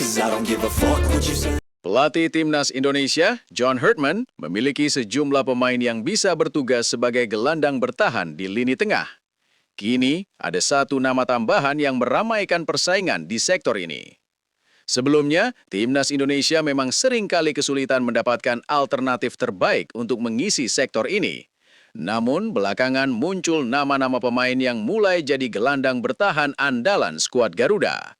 'cause I don't give a fuck what you say. Pelatih Timnas Indonesia, John Herdman, memiliki sejumlah pemain yang bisa bertugas sebagai gelandang bertahan di lini tengah. Kini, ada satu nama tambahan yang meramaikan persaingan di sektor ini. Sebelumnya, Timnas Indonesia memang seringkali kesulitan mendapatkan alternatif terbaik untuk mengisi sektor ini. Namun, belakangan muncul nama-nama pemain yang mulai jadi gelandang bertahan andalan skuad Garuda.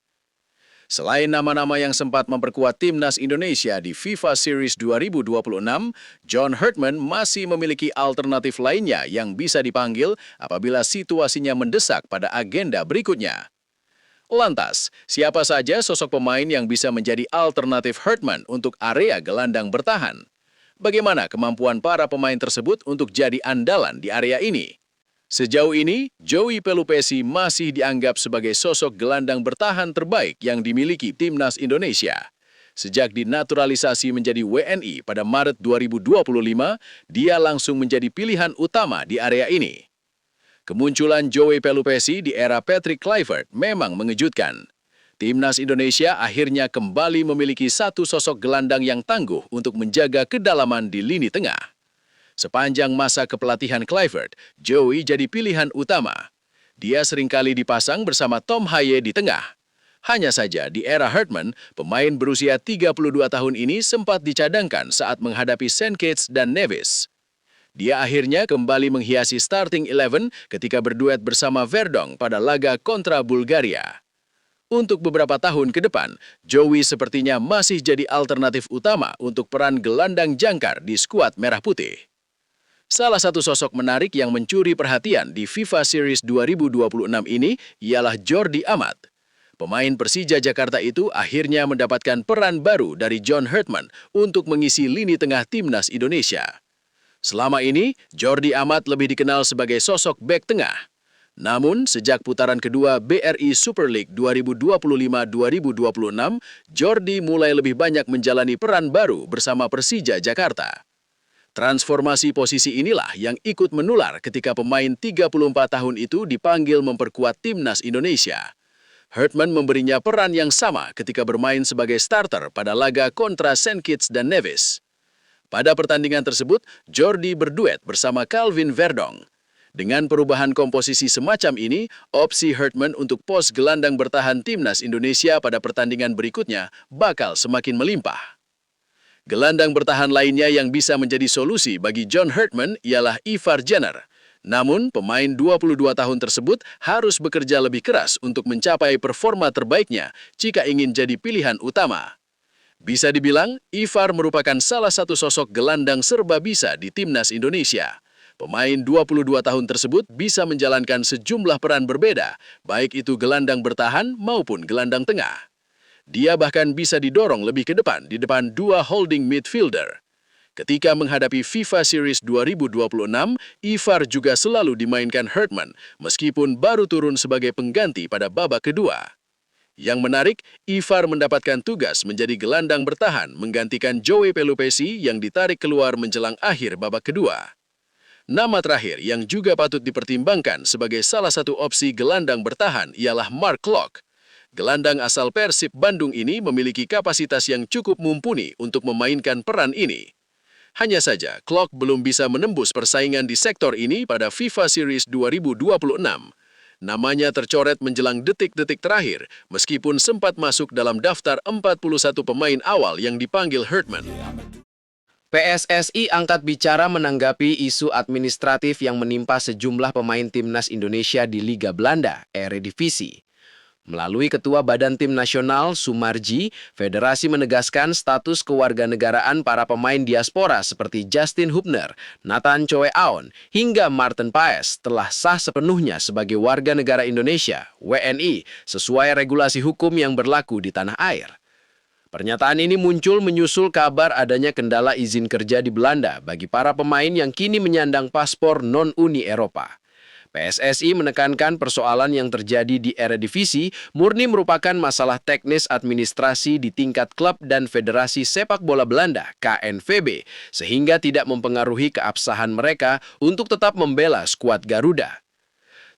Selain nama-nama yang sempat memperkuat Timnas Indonesia di FIFA Series 2026, John Herdman masih memiliki alternatif lainnya yang bisa dipanggil apabila situasinya mendesak pada agenda berikutnya. Lantas, siapa saja sosok pemain yang bisa menjadi alternatif Herdman untuk area gelandang bertahan? Bagaimana kemampuan para pemain tersebut untuk jadi andalan di area ini? Sejauh ini, Joey Pelupesi masih dianggap sebagai sosok gelandang bertahan terbaik yang dimiliki Timnas Indonesia. Sejak dinaturalisasi menjadi WNI pada Maret 2025, dia langsung menjadi pilihan utama di area ini. Kemunculan Joey Pelupesi di era Patrick Kluivert memang mengejutkan. Timnas Indonesia akhirnya kembali memiliki satu sosok gelandang yang tangguh untuk menjaga kedalaman di lini tengah. Sepanjang masa kepelatihan Kluivert, Joey jadi pilihan utama. Dia seringkali dipasang bersama Tom Haye di tengah. Hanya saja di era Herdman, pemain berusia 32 tahun ini sempat dicadangkan saat menghadapi St. Kitts dan Nevis. Dia akhirnya kembali menghiasi starting 11 ketika berduet bersama Verdong pada laga kontra Bulgaria. Untuk beberapa tahun ke depan, Joey sepertinya masih jadi alternatif utama untuk peran gelandang jangkar di skuad Merah Putih. Salah satu sosok menarik yang mencuri perhatian di FIFA Series 2026 ini ialah Jordi Amat. Pemain Persija Jakarta itu akhirnya mendapatkan peran baru dari John Herdman untuk mengisi lini tengah Timnas Indonesia. Selama ini, Jordi Amat lebih dikenal sebagai sosok bek tengah. Namun, sejak putaran kedua BRI Super League 2025-2026, Jordi mulai lebih banyak menjalani peran baru bersama Persija Jakarta. Transformasi posisi inilah yang ikut menular ketika pemain 34 tahun itu dipanggil memperkuat Timnas Indonesia. Herdman memberinya peran yang sama ketika bermain sebagai starter pada laga kontra St. Kitts dan Nevis. Pada pertandingan tersebut, Jordi berduet bersama Calvin Verdong. Dengan perubahan komposisi semacam ini, opsi Herdman untuk pos gelandang bertahan Timnas Indonesia pada pertandingan berikutnya bakal semakin melimpah. Gelandang bertahan lainnya yang bisa menjadi solusi bagi John Herdman ialah Ivar Jenner. Namun, pemain 22 tahun tersebut harus bekerja lebih keras untuk mencapai performa terbaiknya jika ingin jadi pilihan utama. Bisa dibilang, Ivar merupakan salah satu sosok gelandang serba bisa di Timnas Indonesia. Pemain 22 tahun tersebut bisa menjalankan sejumlah peran berbeda, baik itu gelandang bertahan maupun gelandang tengah. Dia bahkan bisa didorong lebih ke depan di depan dua holding midfielder. Ketika menghadapi FIFA Series 2026, Ivar juga selalu dimainkan Herdman, meskipun baru turun sebagai pengganti pada babak kedua. Yang menarik, Ivar mendapatkan tugas menjadi gelandang bertahan menggantikan Joey Pelupesi yang ditarik keluar menjelang akhir babak kedua. Nama terakhir yang juga patut dipertimbangkan sebagai salah satu opsi gelandang bertahan ialah Mark Klok. Gelandang asal Persib Bandung ini memiliki kapasitas yang cukup mumpuni untuk memainkan peran ini. Hanya saja, Klok belum bisa menembus persaingan di sektor ini pada FIFA Series 2026. Namanya tercoret menjelang detik-detik terakhir, meskipun sempat masuk dalam daftar 41 pemain awal yang dipanggil Herdman. PSSI angkat bicara menanggapi isu administratif yang menimpa sejumlah pemain Timnas Indonesia di Liga Belanda, Eredivisie. Melalui Ketua Badan Tim Nasional, Sumarji, Federasi menegaskan status kewarganegaraan para pemain diaspora seperti Justin Hubner, Nathan Choe Aon, hingga Martin Paes telah sah sepenuhnya sebagai warga negara Indonesia, WNI, sesuai regulasi hukum yang berlaku di tanah air. Pernyataan ini muncul menyusul kabar adanya kendala izin kerja di Belanda bagi para pemain yang kini menyandang paspor non-Uni Eropa. PSSI menekankan persoalan yang terjadi di Eredivisie murni merupakan masalah teknis administrasi di tingkat klub dan Federasi Sepak Bola Belanda, KNVB, sehingga tidak mempengaruhi keabsahan mereka untuk tetap membela skuad Garuda.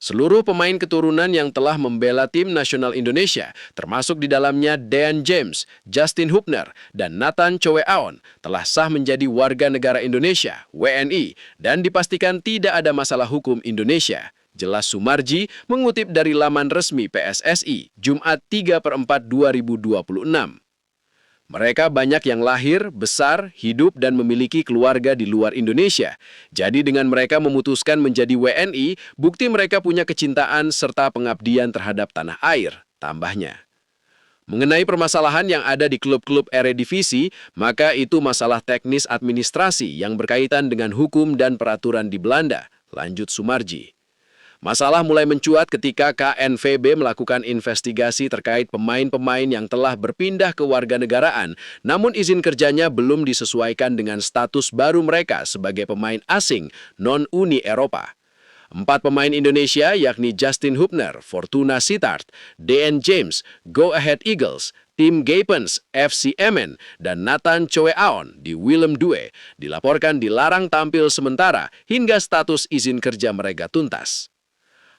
Seluruh pemain keturunan yang telah membela tim nasional Indonesia, termasuk di dalamnya Dean James, Justin Hubner, dan Nathan Choe-aon, telah sah menjadi warga negara Indonesia, WNI, dan dipastikan tidak ada masalah hukum Indonesia. Jelas Sumarji mengutip dari laman resmi PSSI, Jumat 3/4/2026. Mereka banyak yang lahir, besar, hidup, dan memiliki keluarga di luar Indonesia. Jadi dengan mereka memutuskan menjadi WNI, bukti mereka punya kecintaan serta pengabdian terhadap tanah air, tambahnya. Mengenai permasalahan yang ada di klub-klub Eredivisie, maka itu masalah teknis administrasi yang berkaitan dengan hukum dan peraturan di Belanda, lanjut Sumarji. Masalah mulai mencuat ketika KNVB melakukan investigasi terkait pemain-pemain yang telah berpindah ke warganegaraan, namun izin kerjanya belum disesuaikan dengan status baru mereka sebagai pemain asing non-Uni Eropa. 4 pemain Indonesia yakni Justin Hubner, Fortuna Sittard, Dean James, Go Ahead Eagles, tim Gapens, FC Emmen, dan Nathan Choe-aon di Willem II dilaporkan dilarang tampil sementara hingga status izin kerja mereka tuntas.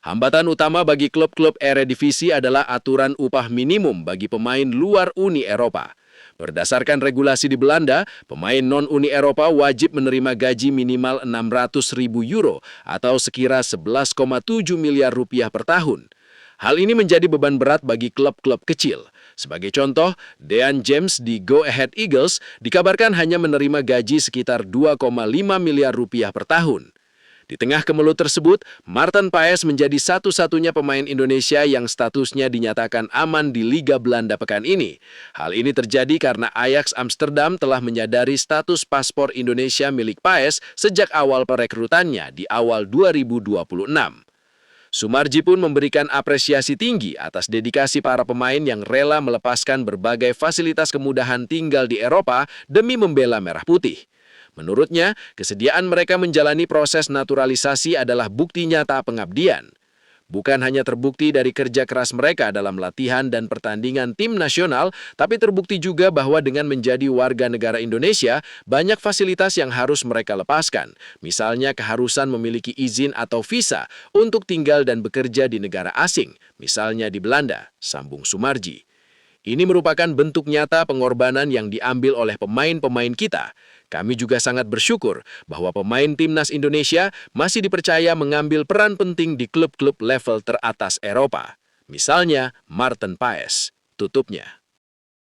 Hambatan utama bagi klub-klub Eredivisie adalah aturan upah minimum bagi pemain luar Uni Eropa. Berdasarkan regulasi di Belanda, pemain non-Uni Eropa wajib menerima gaji minimal 600.000 euro atau sekira 11,7 miliar rupiah per tahun. Hal ini menjadi beban berat bagi klub-klub kecil. Sebagai contoh, Dean James di Go Ahead Eagles dikabarkan hanya menerima gaji sekitar 2,5 miliar rupiah per tahun. Di tengah kemelut tersebut, Maarten Paes menjadi satu-satunya pemain Indonesia yang statusnya dinyatakan aman di Liga Belanda pekan ini. Hal ini terjadi karena Ajax Amsterdam telah menyadari status paspor Indonesia milik Paes sejak awal perekrutannya di awal 2026. Sumarji pun memberikan apresiasi tinggi atas dedikasi para pemain yang rela melepaskan berbagai fasilitas kemudahan tinggal di Eropa demi membela Merah Putih. Menurutnya, kesediaan mereka menjalani proses naturalisasi adalah bukti nyata pengabdian. Bukan hanya terbukti dari kerja keras mereka dalam latihan dan pertandingan tim nasional, tapi terbukti juga bahwa dengan menjadi warga negara Indonesia, banyak fasilitas yang harus mereka lepaskan. Misalnya keharusan memiliki izin atau visa untuk tinggal dan bekerja di negara asing, misalnya di Belanda, sambung Sumarji. Ini merupakan bentuk nyata pengorbanan yang diambil oleh pemain-pemain kita. Kami juga sangat bersyukur bahwa pemain timnas Indonesia masih dipercaya mengambil peran penting di klub-klub level teratas Eropa. Misalnya Maarten Paes, tutupnya.